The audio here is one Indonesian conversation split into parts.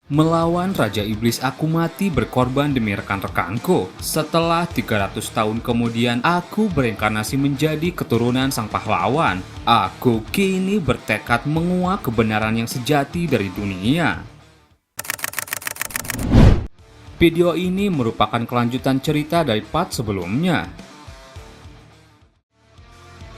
Melawan Raja Iblis aku mati berkorban demi rekan-rekanku. Setelah 300 tahun kemudian aku bereinkarnasi menjadi keturunan sang pahlawan. Aku kini bertekad menguak kebenaran yang sejati dari dunia. Video ini merupakan kelanjutan cerita dari part sebelumnya.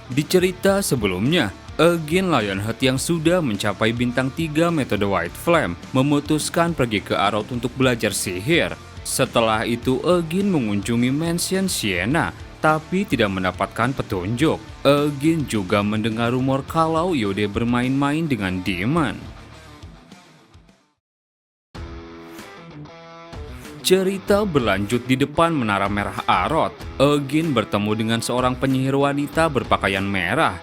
Di cerita sebelumnya, Egin Lionheart yang sudah mencapai bintang 3 metode White Flame memutuskan pergi ke Arrow untuk belajar sihir. Setelah itu Egin mengunjungi mansion Sienna, tapi tidak mendapatkan petunjuk. Egin juga mendengar rumor kalau Yode bermain-main dengan Demon. Cerita berlanjut di depan Menara Merah Arot. Egin bertemu dengan seorang penyihir wanita berpakaian merah.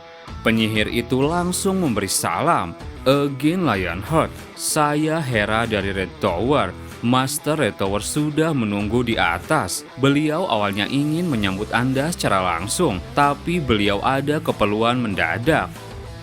Penyihir itu langsung memberi salam. Egin Lionheart, saya Hera dari Red Tower. Master Red Tower sudah menunggu di atas. Beliau awalnya ingin menyambut Anda secara langsung, tapi beliau ada keperluan mendadak.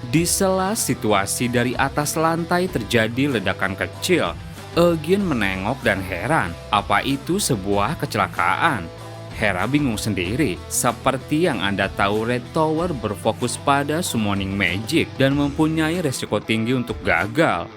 Di sela situasi dari atas lantai terjadi ledakan kecil. Egin menengok dan heran, apa itu sebuah kecelakaan? Hera bingung sendiri, seperti yang Anda tahu Red Tower berfokus pada summoning magic dan mempunyai resiko tinggi untuk gagal.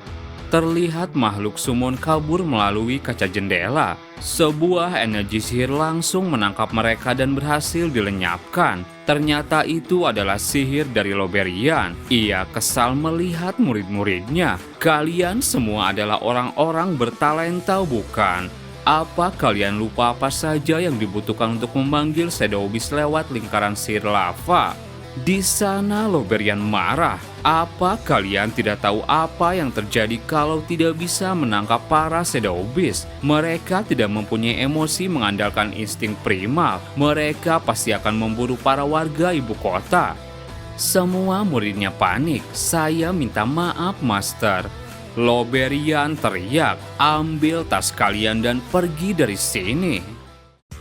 Terlihat makhluk summon kabur melalui kaca jendela. Sebuah energi sihir langsung menangkap mereka dan berhasil dilenyapkan. Ternyata itu adalah sihir dari Loberian. Ia kesal melihat murid-muridnya. Kalian semua adalah orang-orang bertalenta, bukan? Apa kalian lupa apa saja yang dibutuhkan untuk memanggil Shadow Beast lewat lingkaran sihir lava? Di sana Loberian marah. Apa kalian tidak tahu apa yang terjadi kalau tidak bisa menangkap para Shadow Beast? Mereka tidak mempunyai emosi mengandalkan insting primal. Mereka pasti akan memburu para warga ibu kota. Semua muridnya panik. Saya minta maaf, Master. Loberian teriak, ambil tas kalian dan pergi dari sini.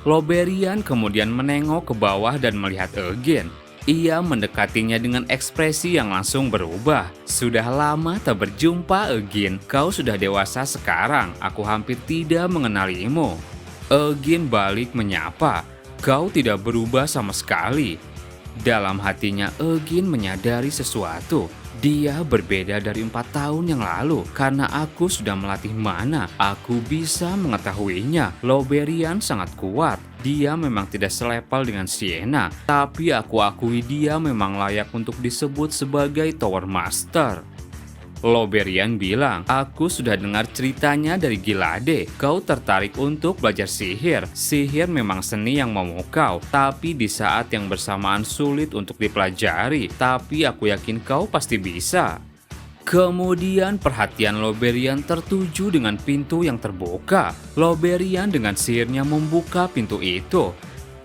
Loberian kemudian menengok ke bawah dan melihat Egin. Ia mendekatinya dengan ekspresi yang langsung berubah. Sudah lama tak berjumpa, Egin. Kau sudah dewasa sekarang. Aku hampir tidak mengenalimu. Egin balik menyapa. Kau tidak berubah sama sekali. Dalam hatinya Egin menyadari sesuatu. Dia berbeda dari 4 tahun yang lalu. Karena aku sudah melatih mana, aku bisa mengetahuinya. Loberian sangat kuat. Dia memang tidak selevel dengan Sienna, tapi aku akui dia memang layak untuk disebut sebagai Tower Master. Loberian bilang, aku sudah dengar ceritanya dari Gilade. Kau tertarik untuk belajar sihir. Sihir memang seni yang memukau, tapi di saat yang bersamaan sulit untuk dipelajari. Tapi aku yakin kau pasti bisa. Kemudian perhatian Loberian tertuju dengan pintu yang terbuka. Loberian dengan sihirnya membuka pintu itu.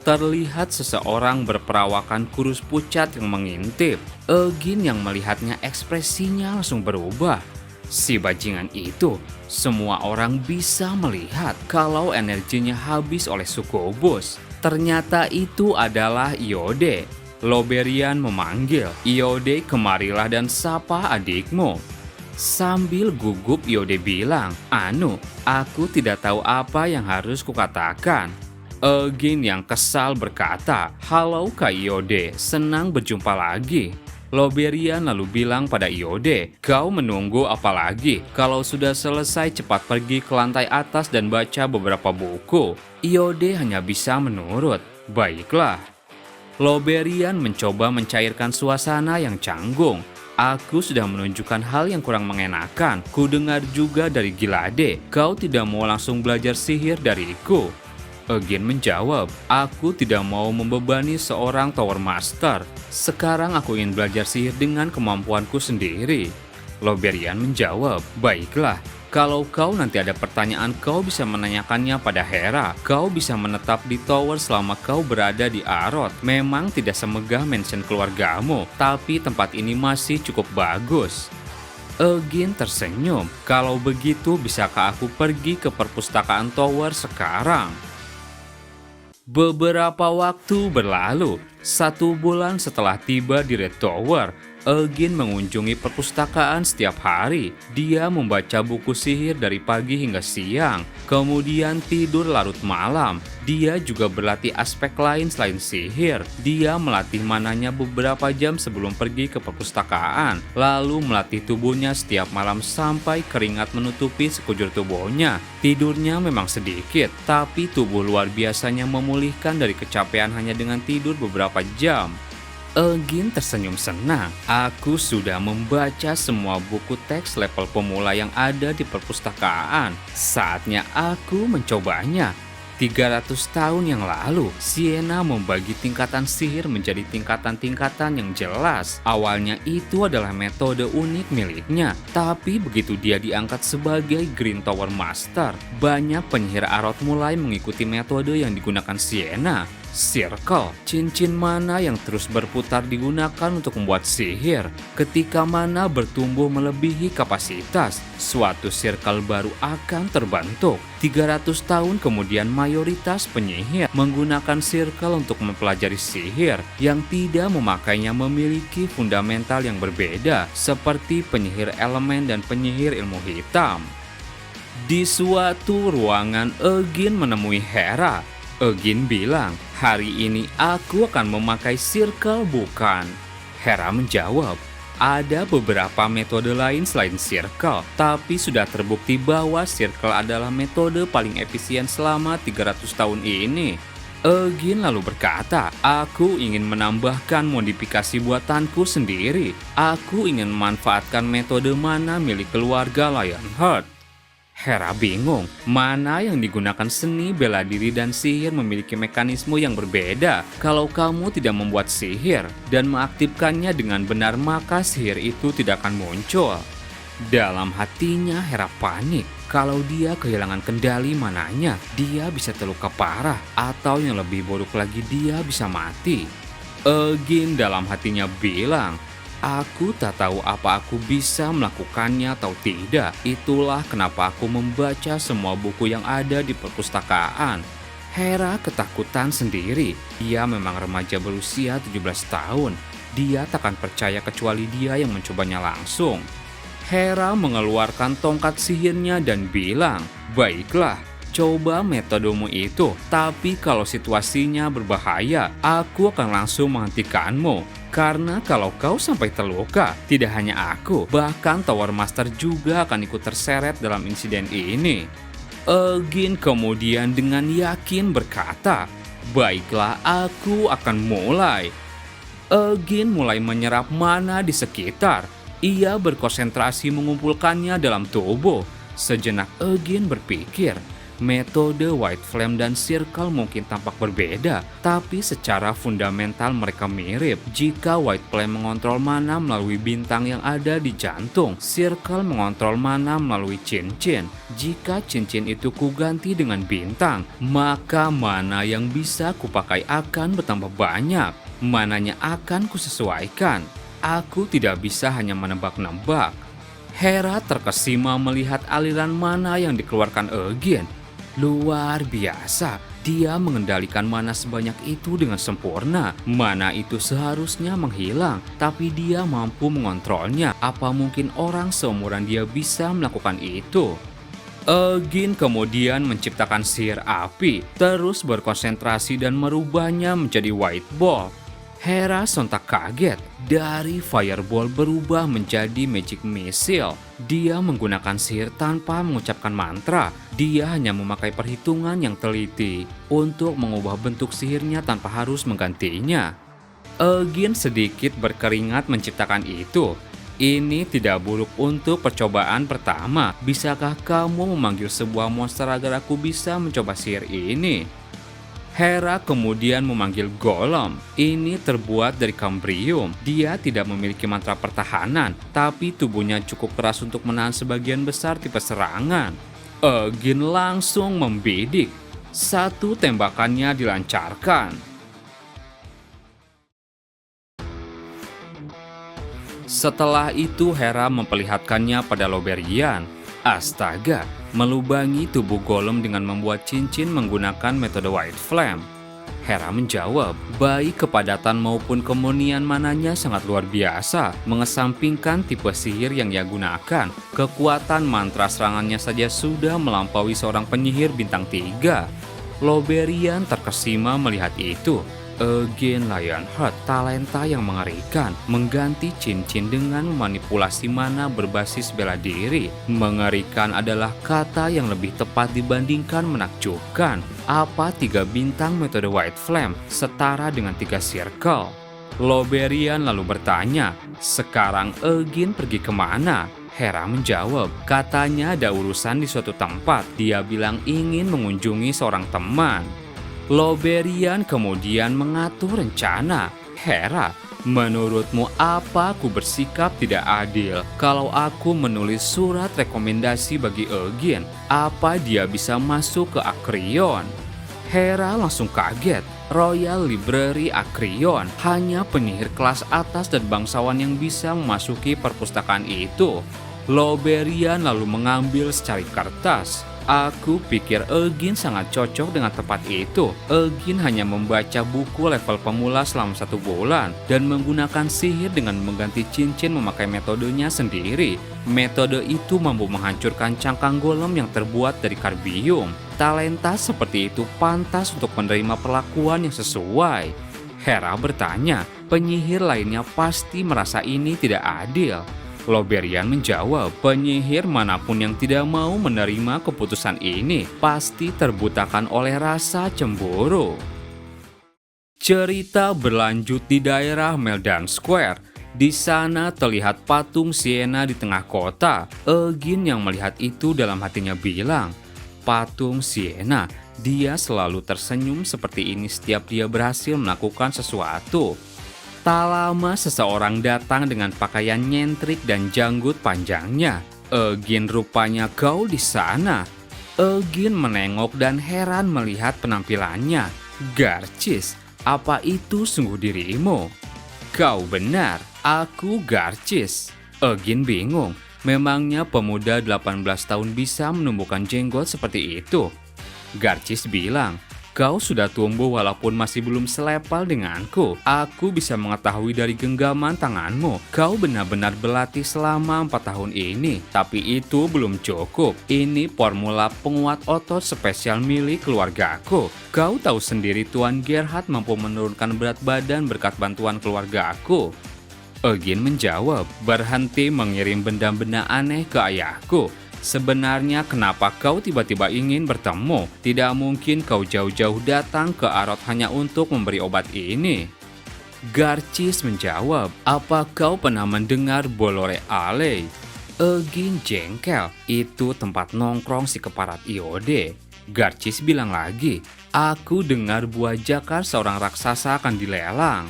Terlihat seseorang berperawakan kurus pucat yang mengintip. Egin yang melihatnya ekspresinya langsung berubah. Si bajingan itu, semua orang bisa melihat kalau energinya habis oleh sukubus. Ternyata itu adalah Iode. Loberian memanggil, Iode kemarilah dan sapa adikmu. Sambil gugup Iode bilang, Anu, aku tidak tahu apa yang harus kukatakan. Egin yang kesal berkata, halo Kak Iode, senang berjumpa lagi. Loberian lalu bilang pada Iode, kau menunggu apa lagi? Kalau sudah selesai cepat pergi ke lantai atas dan baca beberapa buku. Iode hanya bisa menurut, baiklah. Loberian mencoba mencairkan suasana yang canggung. Aku sudah menunjukkan hal yang kurang mengenakan. Ku dengar juga dari Gilade, kau tidak mau langsung belajar sihir dariku. Egin menjawab, aku tidak mau membebani seorang Tower Master. Sekarang aku ingin belajar sihir dengan kemampuanku sendiri. Loberian menjawab, baiklah. Kalau kau nanti ada pertanyaan, kau bisa menanyakannya pada Hera. Kau bisa menetap di tower selama kau berada di Arot. Memang tidak semegah mansion keluargamu, tapi tempat ini masih cukup bagus. Egin tersenyum. Kalau begitu, bisakah aku pergi ke perpustakaan tower sekarang? Beberapa waktu berlalu. 1 bulan setelah tiba di Red Tower, Egin mengunjungi perpustakaan setiap hari. Dia membaca buku sihir dari pagi hingga siang, kemudian tidur larut malam. Dia juga berlatih aspek lain selain sihir. Dia melatih mananya beberapa jam sebelum pergi ke perpustakaan, lalu melatih tubuhnya setiap malam sampai keringat menutupi sekujur tubuhnya. Tidurnya memang sedikit, tapi tubuh luar biasanya memulihkan dari kecapean hanya dengan tidur beberapa jam. Egin tersenyum senang. Aku sudah membaca semua buku teks level pemula yang ada di perpustakaan. Saatnya aku mencobanya. 300 tahun yang lalu, Sienna membagi tingkatan sihir menjadi tingkatan-tingkatan yang jelas. Awalnya itu adalah metode unik miliknya, tapi begitu dia diangkat sebagai Green Tower Master, banyak penyihir Arot mulai mengikuti metode yang digunakan Sienna. Circle, cincin mana yang terus berputar digunakan untuk membuat sihir. Ketika mana bertumbuh melebihi kapasitas, suatu circle baru akan terbentuk. 300 tahun kemudian mayoritas penyihir menggunakan circle untuk mempelajari sihir. Yang tidak memakainya memiliki fundamental yang berbeda, seperti penyihir elemen dan penyihir ilmu hitam. Di suatu ruangan, Egin menemui Hera. Egin bilang, "Hari ini aku akan memakai circle bukan?" Hera menjawab, "Ada beberapa metode lain selain circle, tapi sudah terbukti bahwa circle adalah metode paling efisien selama 300 tahun ini." Egin lalu berkata, "Aku ingin menambahkan modifikasi buatanku sendiri. Aku ingin memanfaatkan metode mana milik keluarga Lionheart." Hera bingung, mana yang digunakan seni bela diri dan sihir memiliki mekanisme yang berbeda. Kalau kamu tidak membuat sihir dan mengaktifkannya dengan benar, maka sihir itu tidak akan muncul. Dalam hatinya Hera panik. Kalau dia kehilangan kendali mananya, dia bisa terluka parah, atau yang lebih buruk lagi, dia bisa mati. Egin dalam hatinya bilang, "Aku tak tahu apa aku bisa melakukannya atau tidak. Itulah kenapa aku membaca semua buku yang ada di perpustakaan." Hera ketakutan sendiri. Dia memang remaja berusia 17 tahun. Dia takkan percaya kecuali dia yang mencobanya langsung. Hera mengeluarkan tongkat sihirnya dan bilang, "Baiklah, coba metodemu itu. Tapi kalau situasinya berbahaya, aku akan langsung menghentikanmu. Karena kalau kau sampai terluka, tidak hanya aku, bahkan Tower Master juga akan ikut terseret dalam insiden ini." Egin kemudian dengan yakin berkata, "Baiklah, aku akan mulai." Egin mulai menyerap mana di sekitar. Ia berkonsentrasi mengumpulkannya dalam tubuh. Sejenak Egin berpikir, metode White Flame dan Circle mungkin tampak berbeda, tapi secara fundamental mereka mirip. Jika White Flame mengontrol mana melalui bintang yang ada di jantung, Circle mengontrol mana melalui cincin. Jika cincin itu kuganti dengan bintang, maka mana yang bisa kupakai akan bertambah banyak. Mananya akan kusesuaikan. Aku tidak bisa hanya menebak-nebak. Hera terkesima melihat aliran mana yang dikeluarkan Egin. Luar biasa, dia mengendalikan mana sebanyak itu dengan sempurna. Mana itu seharusnya menghilang, tapi dia mampu mengontrolnya. Apa mungkin orang seumuran dia bisa melakukan itu? Egin kemudian menciptakan sihir api, terus berkonsentrasi dan merubahnya menjadi white ball. Hera sontak kaget. Dari fireball berubah menjadi magic missile. Dia menggunakan sihir tanpa mengucapkan mantra. Dia hanya memakai perhitungan yang teliti untuk mengubah bentuk sihirnya tanpa harus menggantinya. Egin sedikit berkeringat menciptakan itu. Ini tidak buruk untuk percobaan pertama. Bisakah kamu memanggil sebuah monster agar aku bisa mencoba sihir ini? Hera kemudian memanggil Golem. Ini terbuat dari Cambrium. Dia tidak memiliki mantra pertahanan, tapi tubuhnya cukup keras untuk menahan sebagian besar tipe serangan. Egin langsung membidik. Satu tembakannya dilancarkan. Setelah itu Hera memperlihatkannya pada Loberian. Astaga, melubangi tubuh Golem dengan membuat cincin menggunakan metode White Flame. Hera menjawab, baik kepadatan maupun kemunian mananya sangat luar biasa. Mengesampingkan tipe sihir yang ia gunakan, kekuatan mantra serangannya saja sudah melampaui seorang penyihir bintang 3. Loberian terkesima melihat itu. Again Lionheart, talenta yang mengerikan, mengganti cincin dengan memanipulasi mana berbasis bela diri. Mengerikan adalah kata yang lebih tepat dibandingkan menakjubkan. Apa 3 bintang metode White Flame setara dengan 3 circle? Loberian lalu bertanya, sekarang Again pergi kemana? Hera menjawab, katanya ada urusan di suatu tempat. Dia bilang ingin mengunjungi seorang teman. Loberian kemudian mengatur rencana. Hera, menurutmu apa aku bersikap tidak adil kalau aku menulis surat rekomendasi bagi Again? Apa dia bisa masuk ke Akrion? Hera langsung kaget. Royal Library Akrion, hanya penyihir kelas atas dan bangsawan yang bisa memasuki perpustakaan itu. Loberian lalu mengambil secari kertas. Aku pikir Again sangat cocok dengan tempat itu. Again hanya membaca buku level pemula selama 1 bulan dan menggunakan sihir dengan mengganti cincin memakai metodenya sendiri. Metode itu mampu menghancurkan cangkang golem yang terbuat dari karbium. Talenta seperti itu pantas untuk menerima perlakuan yang sesuai. Hera bertanya, penyihir lainnya pasti merasa ini tidak adil. Loberian menjawab, penyihir manapun yang tidak mau menerima keputusan ini pasti terbutakan oleh rasa cemburu. Cerita berlanjut di daerah Meldan Square. Di sana terlihat patung Sienna di tengah kota. Again yang melihat itu dalam hatinya bilang, patung Sienna, dia selalu tersenyum seperti ini setiap dia berhasil melakukan sesuatu. Tak lama seseorang datang dengan pakaian nyentrik dan janggut panjangnya. Again rupanya kau di sana. Again menengok dan heran melihat penampilannya. Garcis, apa itu sungguh dirimu? Kau benar, aku Garcis. Again bingung, memangnya pemuda 18 tahun bisa menumbuhkan jenggot seperti itu? Garcis bilang, kau sudah tumbuh walaupun masih belum selepal denganku. Aku bisa mengetahui dari genggaman tanganmu. Kau benar-benar berlatih selama 4 tahun ini. Tapi itu belum cukup. Ini formula penguat otot spesial milik keluargaku. Kau tahu sendiri Tuan Gerhard mampu menurunkan berat badan berkat bantuan keluargaku. Again menjawab, berhenti mengirim benda-benda aneh ke ayahku. Sebenarnya kenapa kau tiba-tiba ingin bertemu? Tidak mungkin kau jauh-jauh datang ke Arot hanya untuk memberi obat ini. Garcis menjawab, apa kau pernah mendengar Bolore Alley? Again jengkel, itu tempat nongkrong si keparat Iode. Garcis bilang lagi, aku dengar buah jakar seorang raksasa akan dilelang.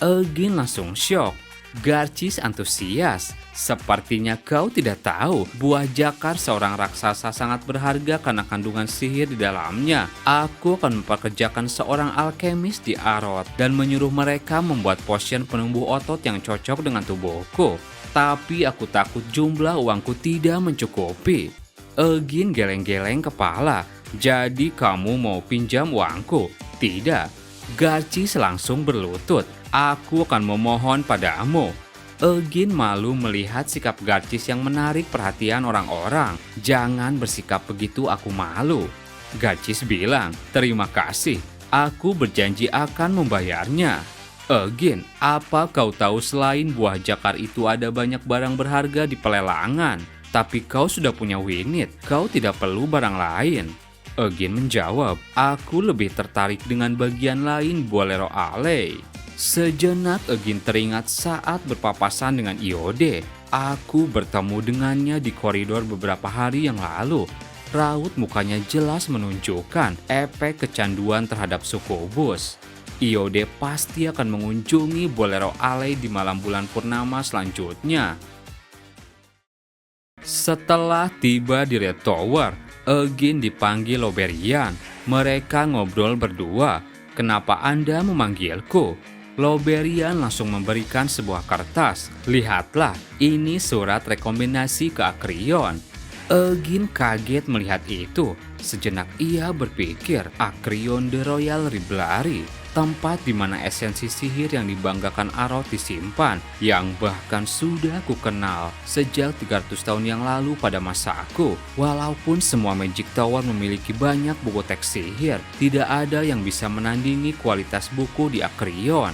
Again langsung syok. Garcis antusias. Sepertinya kau tidak tahu, buah jakar seorang raksasa sangat berharga karena kandungan sihir di dalamnya. Aku akan mempekerjakan seorang alkemis di Arot dan menyuruh mereka membuat potion penumbuh otot yang cocok dengan tubuhku. Tapi aku takut jumlah uangku tidak mencukupi. Again geleng-geleng kepala. Jadi kamu mau pinjam uangku? Tidak. Garcis langsung berlutut. Aku akan memohon padamu. Again malu melihat sikap Garcis yang menarik perhatian orang-orang. Jangan bersikap begitu, aku malu. Garcis bilang, terima kasih. Aku berjanji akan membayarnya. Again, apa kau tahu selain buah jakar itu ada banyak barang berharga di pelelangan? Tapi kau sudah punya winit, kau tidak perlu barang lain. Again menjawab, aku lebih tertarik dengan bagian lain Bolero Alley. Sejenak Again teringat saat berpapasan dengan Iode. Aku bertemu dengannya di koridor beberapa hari yang lalu. Raut mukanya jelas menunjukkan efek kecanduan terhadap sukubus. Iode pasti akan mengunjungi Bolero Alley di malam bulan purnama selanjutnya. Setelah tiba di Red Tower, Again dipanggil Loberian. Mereka ngobrol berdua. Kenapa Anda memanggilku? Loberian langsung memberikan sebuah kertas. Lihatlah, ini surat rekomendasi ke Akrion. Egin kaget melihat itu. Sejenak ia berpikir Akrion the Royal Library, tempat di mana esensi sihir yang dibanggakan Arot disimpan, yang bahkan sudah kukenal sejak 300 tahun yang lalu pada masaku. Walaupun semua Magic Tower memiliki banyak buku teks sihir, tidak ada yang bisa menandingi kualitas buku di Akrion.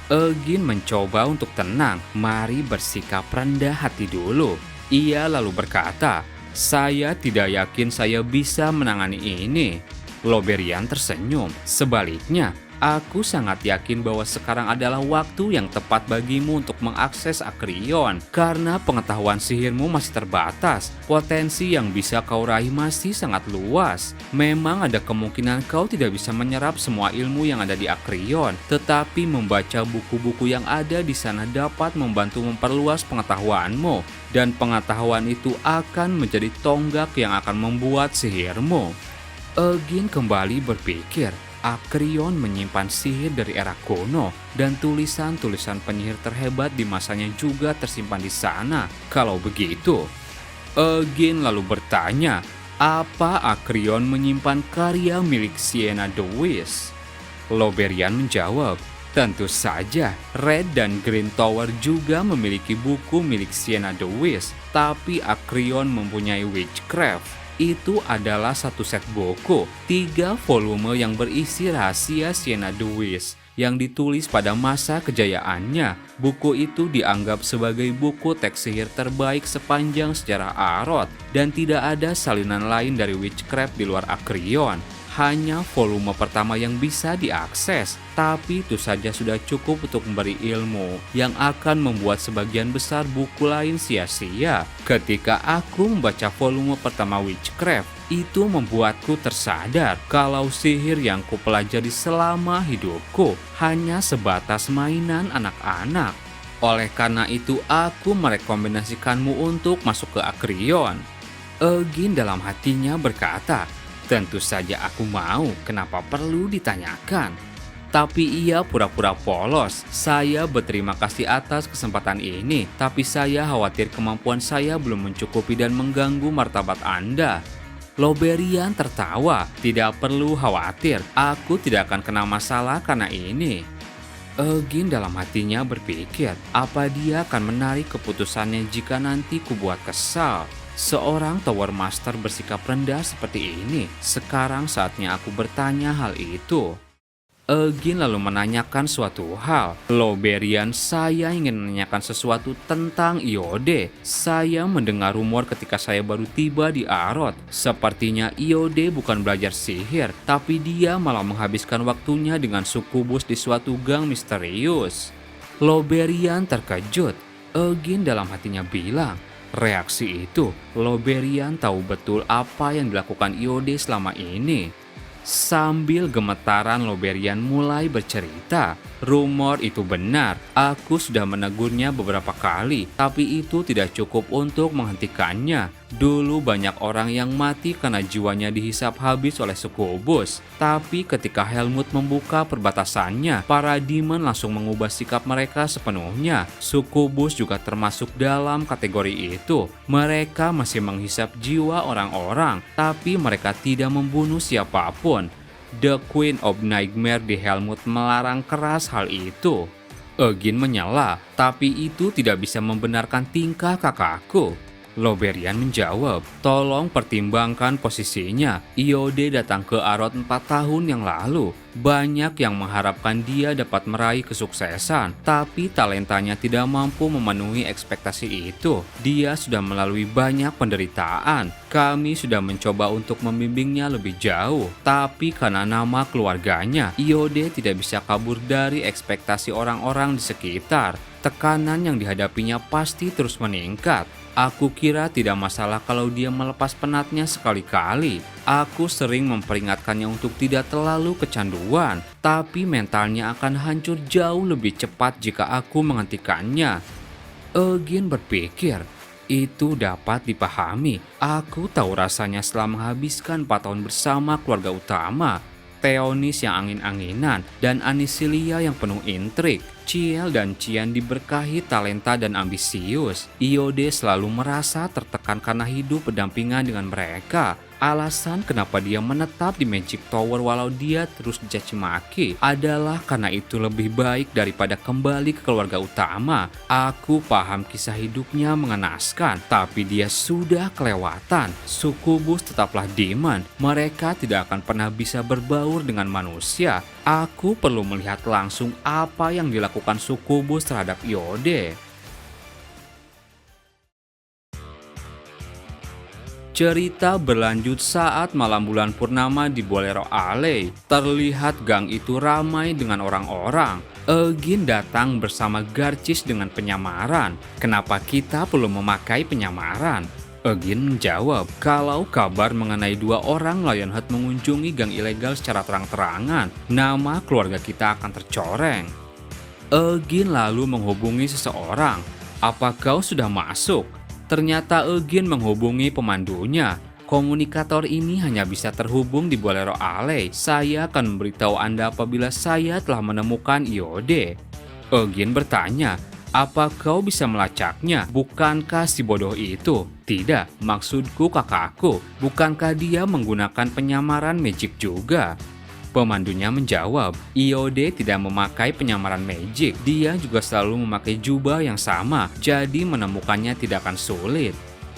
Egin mencoba untuk tenang, mari bersikap rendah hati dulu. Ia lalu berkata, "Saya tidak yakin saya bisa menangani ini." Loberian tersenyum. "Sebaliknya, aku sangat yakin bahwa sekarang adalah waktu yang tepat bagimu untuk mengakses Akrion. Karena pengetahuan sihirmu masih terbatas, potensi yang bisa kau raih masih sangat luas. Memang ada kemungkinan kau tidak bisa menyerap semua ilmu yang ada di Akrion, tetapi membaca buku-buku yang ada di sana dapat membantu memperluas pengetahuanmu, dan pengetahuan itu akan menjadi tonggak yang akan membuat sihirmu." Egin kembali berpikir, Akrion menyimpan sihir dari era kuno dan tulisan-tulisan penyihir terhebat di masanya juga tersimpan di sana. Kalau begitu, Egin lalu bertanya, apa Akrion menyimpan karya milik Sienna the Witch? Loberian menjawab, tentu saja, Red dan Green Tower juga memiliki buku milik Sienna the Witch, tapi Akrion mempunyai Witchcraft. Itu adalah satu set buku, 3 volume yang berisi rahasia Sienna the Witch yang ditulis pada masa kejayaannya. Buku itu dianggap sebagai buku teks sihir terbaik sepanjang sejarah Arot, dan tidak ada salinan lain dari Witchcraft di luar Akrion. Hanya volume pertama yang bisa diakses, tapi itu saja sudah cukup untuk memberi ilmu yang akan membuat sebagian besar buku lain sia-sia. Ketika aku membaca volume pertama Witchcraft, itu membuatku tersadar kalau sihir yang kupelajari selama hidupku hanya sebatas mainan anak-anak. Oleh karena itu, aku merekomendasikanmu untuk masuk ke Akrion. Egin dalam hatinya berkata, tentu saja aku mau, kenapa perlu ditanyakan? Tapi ia pura-pura polos. Saya berterima kasih atas kesempatan ini, tapi saya khawatir kemampuan saya belum mencukupi dan mengganggu martabat Anda. Loberian tertawa, tidak perlu khawatir, aku tidak akan kena masalah karena ini. Egin dalam hatinya berpikir, apa dia akan menarik keputusannya jika nanti kubuat kesal? Seorang Tower Master bersikap rendah seperti ini. Sekarang saatnya aku bertanya hal itu. Egin lalu menanyakan suatu hal. Loberian, saya ingin menanyakan sesuatu tentang Iode. Saya mendengar rumor ketika saya baru tiba di Arot. Sepertinya Iode bukan belajar sihir, tapi dia malah menghabiskan waktunya dengan sukubus di suatu gang misterius. Loberian terkejut. Egin dalam hatinya bilang, reaksi itu, Loberian tahu betul apa yang dilakukan Iode selama ini. Sambil gemetaran, Loberian mulai bercerita. Rumor itu benar, aku sudah menegurnya beberapa kali, tapi itu tidak cukup untuk menghentikannya. Dulu banyak orang yang mati karena jiwanya dihisap habis oleh sukubus. Tapi ketika Helmut membuka perbatasannya, para demon langsung mengubah sikap mereka sepenuhnya. Sukubus juga termasuk dalam kategori itu. Mereka masih menghisap jiwa orang-orang, tapi mereka tidak membunuh siapapun. The Queen of Nightmare di Helmut melarang keras hal itu. Egin menyela, tapi itu tidak bisa membenarkan tingkah kakakku. Loberian menjawab, tolong pertimbangkan posisinya. Iode datang ke Arot 4 tahun yang lalu. Banyak yang mengharapkan dia dapat meraih kesuksesan, tapi talentanya tidak mampu memenuhi ekspektasi itu. Dia sudah melalui banyak penderitaan. Kami sudah mencoba untuk membimbingnya lebih jauh, tapi karena nama keluarganya, Iode tidak bisa kabur dari ekspektasi orang-orang di sekitar. Tekanan yang dihadapinya pasti terus meningkat. Aku kira tidak masalah kalau dia melepas penatnya sekali-kali. Aku sering memperingatkannya untuk tidak terlalu kecanduan, tapi mentalnya akan hancur jauh lebih cepat jika aku menghentikannya. Egin berpikir, itu dapat dipahami. Aku tahu rasanya setelah menghabiskan 4 tahun bersama keluarga utama. Theonis yang angin-anginan dan Anisilia yang penuh intrik. Ciel dan Cian diberkahi talenta dan ambisius. Iode selalu merasa tertekan karena hidup berdampingan dengan mereka. Alasan kenapa dia menetap di Magic Tower walau dia terus dicaci maki adalah karena itu lebih baik daripada kembali ke keluarga utama. Aku paham kisah hidupnya mengenaskan, tapi dia sudah kelewatan. Sukubus tetaplah demon. Mereka tidak akan pernah bisa berbaur dengan manusia. Aku perlu melihat langsung apa yang dilakukan Sukubus terhadap Iode. Cerita berlanjut saat malam bulan purnama di Bolero Alley. Terlihat gang itu ramai dengan orang-orang. Eugene datang bersama Garcis dengan penyamaran. Kenapa kita perlu memakai penyamaran? Eugene menjawab kalau kabar mengenai 2 orang Lionheart mengunjungi gang ilegal secara terang-terangan, nama keluarga kita akan tercoreng. Eugene lalu menghubungi seseorang. Apa kau sudah masuk? Ternyata Eugene menghubungi pemandunya. Komunikator ini hanya bisa terhubung di Bolero Alley. Saya akan memberitahu Anda apabila saya telah menemukan Iode. Eugene bertanya, apa kau bisa melacaknya? Bukankah si bodoh itu? Tidak, maksudku kakakku. Bukankah dia menggunakan penyamaran magic juga? Pemandunya menjawab, Iode tidak memakai penyamaran magic. Dia juga selalu memakai jubah yang sama, jadi menemukannya tidak akan sulit.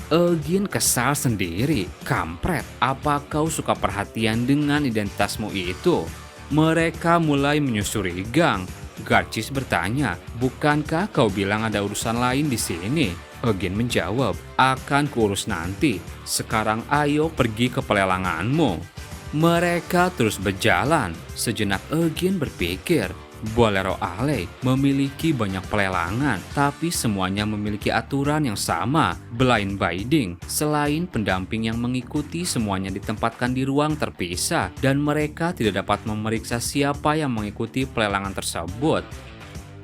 Eugene kesal sendiri. Kampret, apa kau suka perhatian dengan identitasmu itu? Mereka mulai menyusuri gang. Garcis bertanya, bukankah kau bilang ada urusan lain di sini? Eugene menjawab, akan kuurus nanti. Sekarang ayo pergi ke pelelanganmu. Mereka terus berjalan. Sejenak Eugene berpikir, Bolero Alley memiliki banyak pelelangan, tapi semuanya memiliki aturan yang sama, blind bidding. Selain pendamping yang mengikuti, semuanya ditempatkan di ruang terpisah, dan mereka tidak dapat memeriksa siapa yang mengikuti pelelangan tersebut.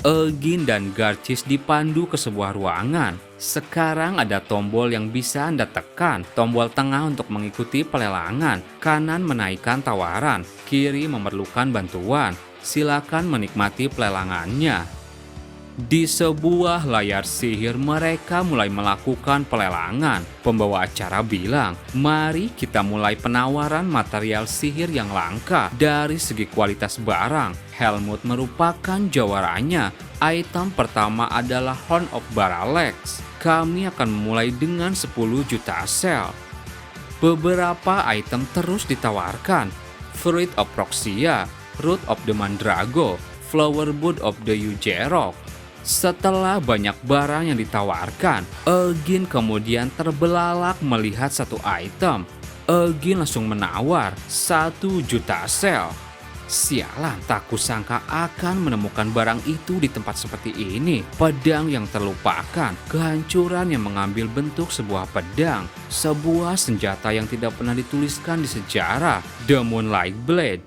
Eugene dan Garcis dipandu ke sebuah ruangan. Sekarang ada tombol yang bisa Anda tekan. Tombol tengah untuk mengikuti pelelangan, kanan menaikkan tawaran, kiri memerlukan bantuan. Silakan menikmati pelelangannya. Di sebuah layar sihir mereka mulai melakukan pelelangan. Pembawa acara bilang, mari kita mulai penawaran material sihir yang langka dari segi kualitas barang. Helmut merupakan jawarannya. Item pertama adalah Horn of Baralex. Kami akan memulai dengan 10 juta sel. Beberapa item terus ditawarkan. Fruit of Proxia, Root of the Mandrago, Flower Bud of the Ujerok. Setelah banyak barang yang ditawarkan, Eugene kemudian terbelalak melihat satu item. Eugene langsung menawar 1 juta sel. Sialan, tak kusangka akan menemukan barang itu di tempat seperti ini. Pedang yang terlupakan, kehancuran yang mengambil bentuk sebuah pedang, sebuah senjata yang tidak pernah dituliskan di sejarah, The Moonlight Blade.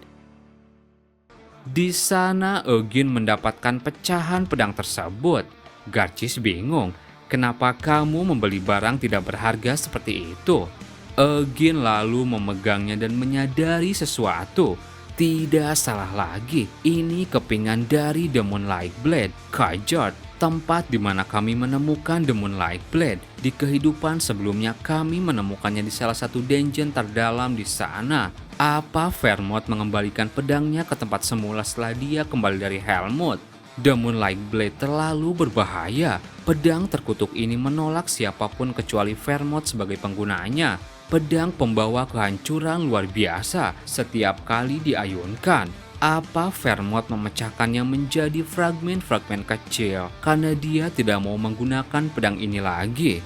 Di sana Eugene mendapatkan pecahan pedang tersebut. Garcis bingung, kenapa kamu membeli barang tidak berharga seperti itu? Eugene lalu memegangnya dan menyadari sesuatu. Tidak salah lagi, ini kepingan dari The Moonlight Blade, Kajot, tempat di mana kami menemukan The Moonlight Blade. Di kehidupan sebelumnya kami menemukannya di salah satu dungeon terdalam di sana. Apa Vermont mengembalikan pedangnya ke tempat semula setelah dia kembali dari Helmut? The Moonlight Blade terlalu berbahaya. Pedang terkutuk ini menolak siapapun kecuali Vermont sebagai penggunanya. Pedang pembawa kehancuran luar biasa setiap kali diayunkan. Apa Vermont memecahkannya menjadi fragmen-fragmen kecil karena dia tidak mau menggunakan pedang ini lagi?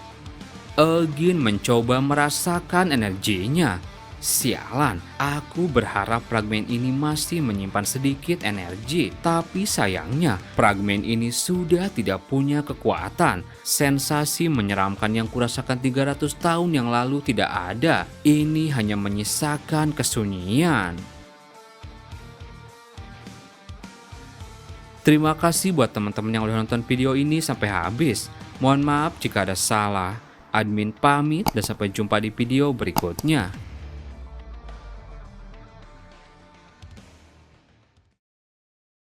Eugene mencoba merasakan energinya. Sialan, aku berharap fragmen ini masih menyimpan sedikit energi, tapi sayangnya fragmen ini sudah tidak punya kekuatan. Sensasi menyeramkan yang kurasakan 300 tahun yang lalu tidak ada. Ini hanya menyisakan kesunyian. Terima kasih buat teman-teman yang udah nonton video ini sampai habis. Mohon maaf jika ada salah. Admin pamit dan sampai jumpa di video berikutnya.